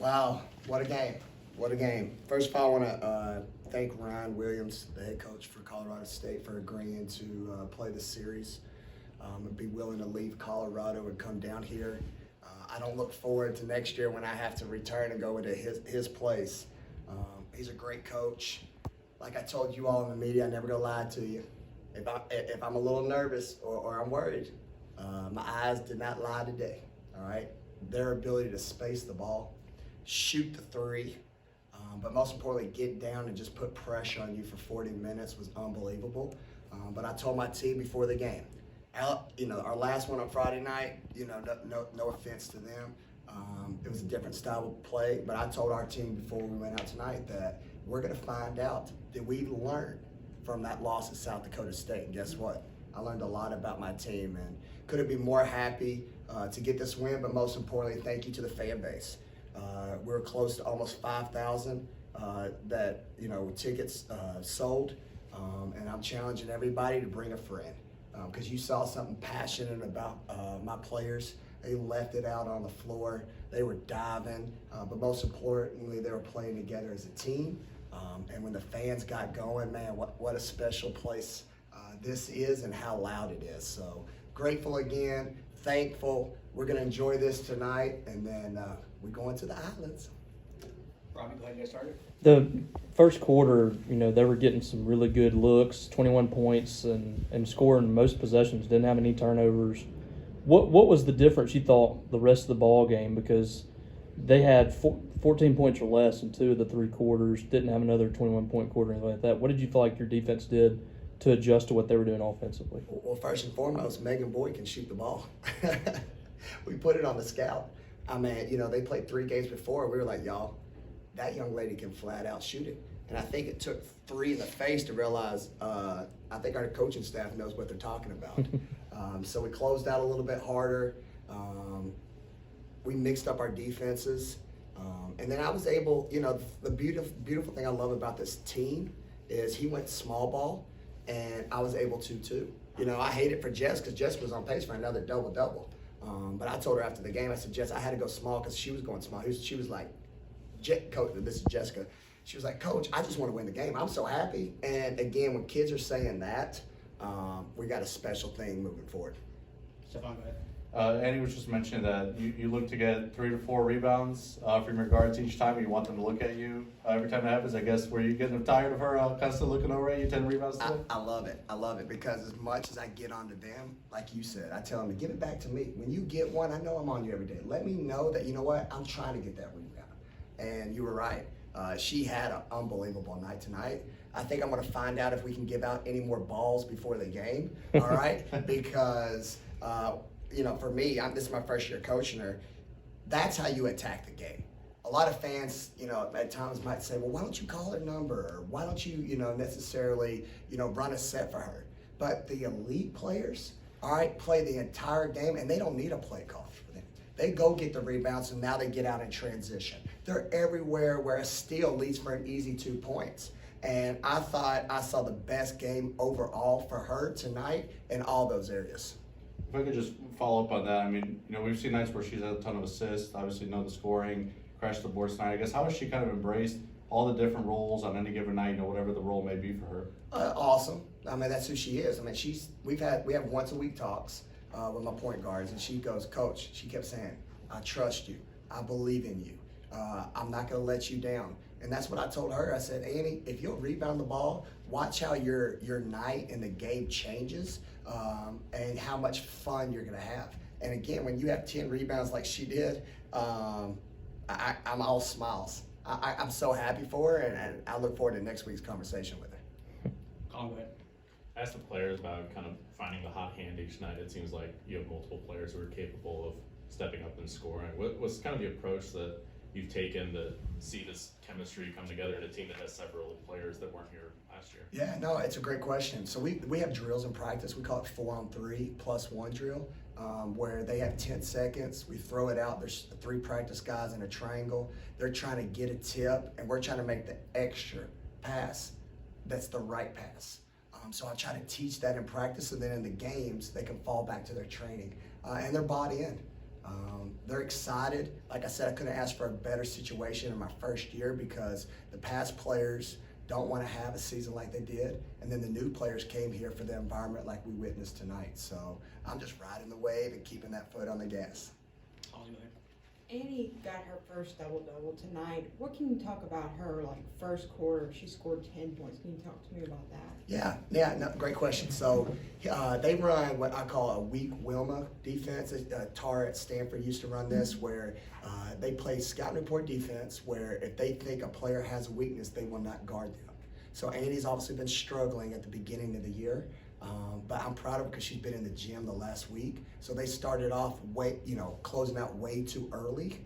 Wow, what a game. What a game. First of all, I want to thank Ryan Williams, the head coach for Colorado State, for agreeing to play this series and be willing to leave Colorado and come down here. I don't look forward to next year when I have to return and go into his place. He's a great coach. Like I told you all in the media, I'm never going to lie to you. If I'm a little nervous or I'm worried, my eyes did not lie today, all right? Their ability to space the ball, shoot the three, but most importantly, get down and just put pressure on you for 40 minutes was unbelievable. But I told my team before the game, our last one on Friday night, no offense to them. It was a different style of play, but I told our team before we went out tonight that we're going to find out, did we learn from that loss at South Dakota State? And guess what? I learned a lot about my team and couldn't be more happy to get this win, but most importantly, thank you to the fan base. We're close to almost 5,000 tickets sold, and I'm challenging everybody to bring a friend because you saw something passionate about my players. They left it out on the floor. They were diving, but most importantly, they were playing together as a team. And when the fans got going, man, what a special place this is and how loud it is. So grateful again, thankful. We're going to enjoy this tonight, and then we're going to the Islands. Robbie, go ahead and get started. The first quarter, they were getting some really good looks, 21 points, and scoring most possessions, didn't have any turnovers. What was the difference, you thought, the rest of the ball game? Because they had 14 points or less in 2 of the 3 quarters, didn't have another 21-point quarter or anything like that. What did you feel like your defense did to adjust to what they were doing offensively? Well, first and foremost, Megan Boyd can shoot the ball. We put it on the scout. I mean, they played 3 games before. We were like, y'all, that young lady can flat out shoot it. And I think it took 3 in the face to realize, I think our coaching staff knows what they're talking about. So we closed out a little bit harder. We mixed up our defenses. And then I was able, the beautiful thing I love about this team is he went small ball, and I was able to too. I hate it for Jess because Jess was on pace for another double-double. But I told her after the game, I said, Jess, I had to go small because she was going small. She was like, Coach, this is Jessica. She was like, Coach, I just want to win the game. I'm so happy. And again, when kids are saying that, we got a special thing moving forward. Stefan, go ahead. Annie was just mentioning that you look to get 3 to 4 rebounds from your guards each time. You want them to look at you every time it happens. I guess, were you getting tired of her constantly looking over at you, 10 rebounds today? I love it. I love it because as much as I get onto them, like you said, I tell them to give it back to me. When you get one, I know I'm on you every day. Let me know that, you know what, I'm trying to get that rebound. And you were right. She had an unbelievable night tonight. I think I'm going to find out if we can give out any more balls before the game, all right? Because, for me, this is my first year coaching her. That's how you attack the game. A lot of fans, at times might say, well, why don't you call her number? Or why don't you, necessarily, run a set for her? But the elite players, all right, play the entire game, and they don't need a play call for them. They go get the rebounds, and now they get out in transition. They're everywhere where a steal leads for an easy 2 points. And I thought I saw the best game overall for her tonight in all those areas. If I could just follow up on that, I mean, we've seen nights where she's had a ton of assists, obviously know the scoring, crashed the boards tonight. I guess, how has she kind of embraced all the different roles on any given night, whatever the role may be for her? Awesome. I mean, that's who she is. I mean, we have once a week talks with my point guards, and she goes, Coach, she kept saying, I trust you. I believe in you. I'm not going to let you down. And that's what I told her. I said, Annie, if you'll rebound the ball, watch how your night and the game changes and how much fun you're going to have. And again, when you have 10 rebounds like she did, I'm all smiles. I'm so happy for her, and I look forward to next week's conversation with her. Colin, go ahead. Ask the players about kind of finding the hot hand each night. It seems like you have multiple players who are capable of stepping up and scoring. What's kind of the approach that you've taken to see this chemistry come together in a team that has several players that weren't here last year? Yeah, no, it's a great question. So we have drills in practice. We call it 4-on-3 plus 1 drill, where they have 10 seconds. We throw it out. There's 3 practice guys in a triangle. They're trying to get a tip, and we're trying to make the extra pass that's the right pass. So I try to teach that in practice, and then in the games, they can fall back to their training. And they're bought in. They're excited. Like I said, I couldn't ask for a better situation in my first year because the past players don't want to have a season like they did, and then the new players came here for the environment like we witnessed tonight. So I'm just riding the wave and keeping that foot on the gas. Holly, go ahead. Annie got her first double-double tonight. What can you talk about her, like, first quarter? She scored 10 points. Can you talk to me about that? Yeah, no, great question. So they run what I call a weak Wilma defense. Tara at Stanford used to run this, where they play scout and report defense, where if they think a player has a weakness, they will not guard them. So Annie's obviously been struggling at the beginning of the year. But I'm proud of her because she's been in the gym the last week. So they started off closing out way too early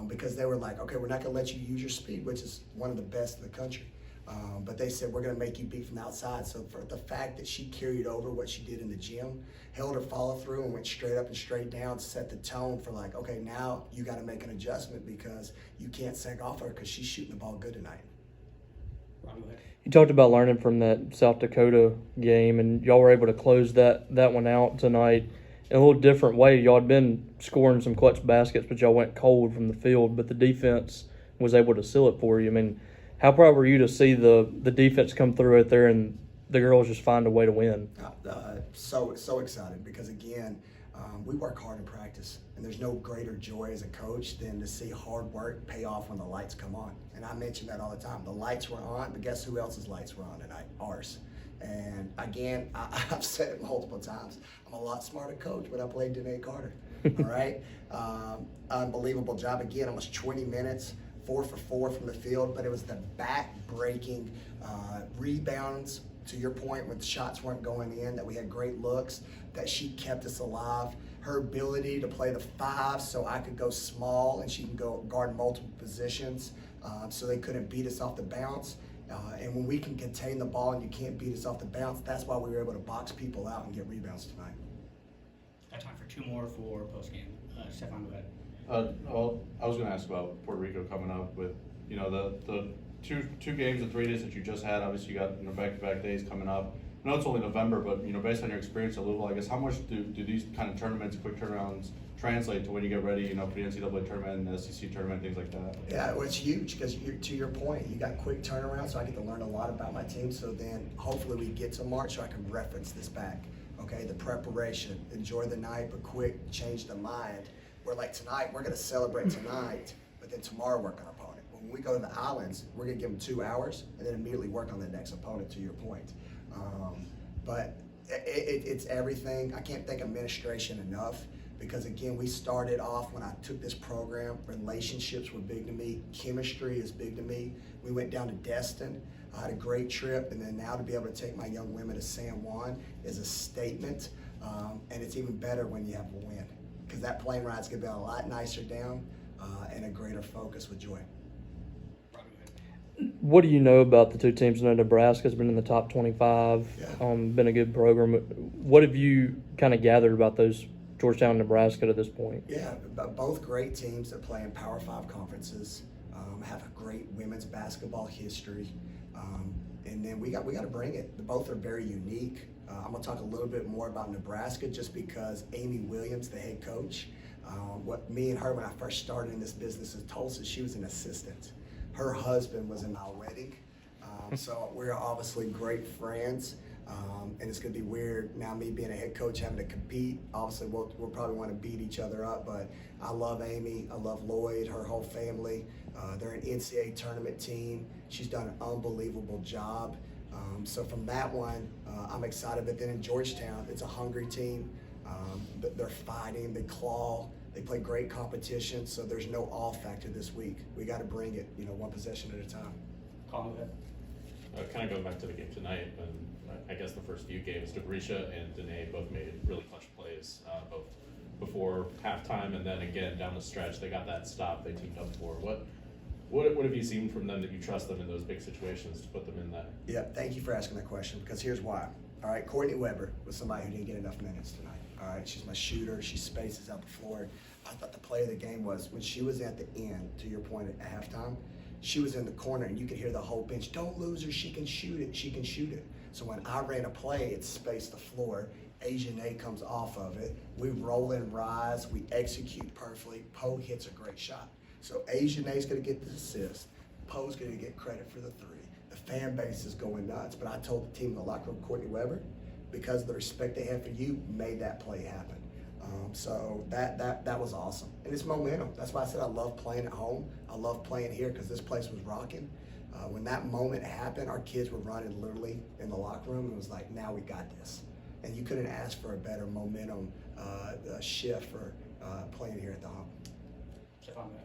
because they were like, okay, we're not going to let you use your speed, which is one of the best in the country. But they said, we're going to make you beat from the outside. So for the fact that she carried over what she did in the gym, held her follow through and went straight up and straight down, set the tone for like, okay, now you got to make an adjustment because you can't sag off her because she's shooting the ball good tonight. Robbie, go ahead. You talked about learning from that South Dakota game, and y'all were able to close that one out tonight in a little different way. Y'all had been scoring some clutch baskets, but y'all went cold from the field, but the defense was able to seal it for you. I mean, how proud were you to see the defense come through out there and the girls just find a way to win? So excited because, again, we work hard in practice, and there's no greater joy as a coach than to see hard work pay off when the lights come on. And I mention that all the time. The lights were on, but guess who else's lights were on tonight? Ours. And again, I've said it multiple times. I'm a lot smarter coach when I played Danae Carter. All right? Unbelievable job. Again, almost 20 minutes, 4 for 4 from the field, but it was the back-breaking rebounds, to your point, when the shots weren't going in, that we had great looks, that she kept us alive. Her ability to play the 5 so I could go small and she can go guard multiple positions so they couldn't beat us off the bounce. And when we can contain the ball and you can't beat us off the bounce, that's why we were able to box people out and get rebounds tonight. Got time for 2 more for postgame. Stefan, go ahead. Well, I was going to ask about Puerto Rico coming up with, the two games in 3 days that you just had. Obviously, you got back-to-back days coming up. I know it's only November, but based on your experience at Louisville, I guess how much do these kind of tournaments, quick turnarounds, translate to when you get ready, for the NCAA tournament and the SEC tournament, things like that? Yeah, well, it's huge because to your point, you got quick turnaround, so I get to learn a lot about my team. So then hopefully we get to March so I can reference this back. Okay, the preparation, enjoy the night, but quick, change the mind. Where like tonight, we're going to celebrate tonight, but then tomorrow work on our opponent. When we go to the islands, we're going to give them 2 hours and then immediately work on the next opponent, to your point. But it's everything. I can't thank administration enough because, again, we started off when I took this program, relationships were big to me. Chemistry is big to me. We went down to Destin. I had a great trip, and then now to be able to take my young women to San Juan is a statement, and it's even better when you have a win because that plane ride's going to be a lot nicer down and a greater focus with joy. What do you know about the two teams? I know Nebraska's been in the top 25, Yeah. Been a good program. What have you kind of gathered about those Georgetown and Nebraska to this point? Yeah, both great teams that play in Power 5 conferences, have a great women's basketball history, and then we got to bring it. Both are very unique. I'm going to talk a little bit more about Nebraska just because Amy Williams, the head coach, what me and her, when I first started in this business in Tulsa, she was an assistant. Her husband was in my wedding, so we're obviously great friends, and it's going to be weird now me being a head coach having to compete. Obviously, we'll probably want to beat each other up, but I love Amy, I love Lloyd, her whole family. They're an NCAA tournament team. She's done an unbelievable job. So from that one, I'm excited. But then in Georgetown, it's a hungry team. They're fighting, they claw. They play great competition, so there's no all factor this week. We got to bring it, one possession at a time. Colin, go ahead. Kind of going back to the game tonight, and I guess the first few games, Grisha and Danae both made really clutch plays, both before halftime and then again down the stretch. They got that stop they teamed up for. What have you seen from them that you trust them in those big situations to put them in that? Yeah, thank you for asking that question because here's why. All right, Courtney Weber was somebody who didn't get enough minutes tonight. All right, she's my shooter. She spaces out the floor. I thought the play of the game was when she was at the end, to your point at halftime, she was in the corner and you could hear the whole bench, don't lose her, she can shoot it, she can shoot it. So when I ran a play, it spaced the floor Asia Nate comes off of it. We roll and rise. We execute perfectly. Poe hits a great shot. So Asia Nate's going to get the assist. Poe's going to get credit for the three. The fan base is going nuts. But I told the team in the locker room, Courtney Weber, because of the respect they have for you, made that play happen. So that was awesome. And it's momentum. That's why I said I love playing at home. I love playing here because this place was rocking. When that moment happened, our kids were running literally in the locker room. It was like, now we got this. And you couldn't ask for a better momentum shift for playing here at the home.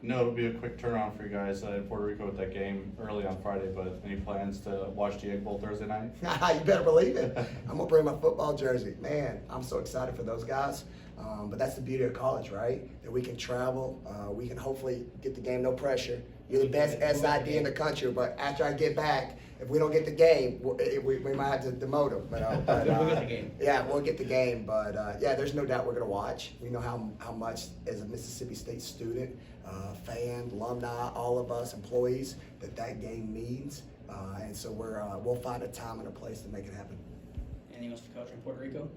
No, it'll be a quick turnaround for you guys in Puerto Rico with that game early on Friday, but any plans to watch the Egg Bowl Thursday night? You better believe it. I'm going to bring my football jersey. Man, I'm so excited for those guys. But that's the beauty of college, right? That we can travel. We can hopefully get the game, no pressure. You're the best SID in the country, but after I get back, if we don't get the game, we might have to demote them. But We'll get the game. Yeah, we'll get the game. But yeah, there's no doubt we're going to watch. We know how much, as a Mississippi State student, fan, alumni, all of us employees, that game means. And so we'll find a time and a place to make it happen. Anything else for Coach in Puerto Rico?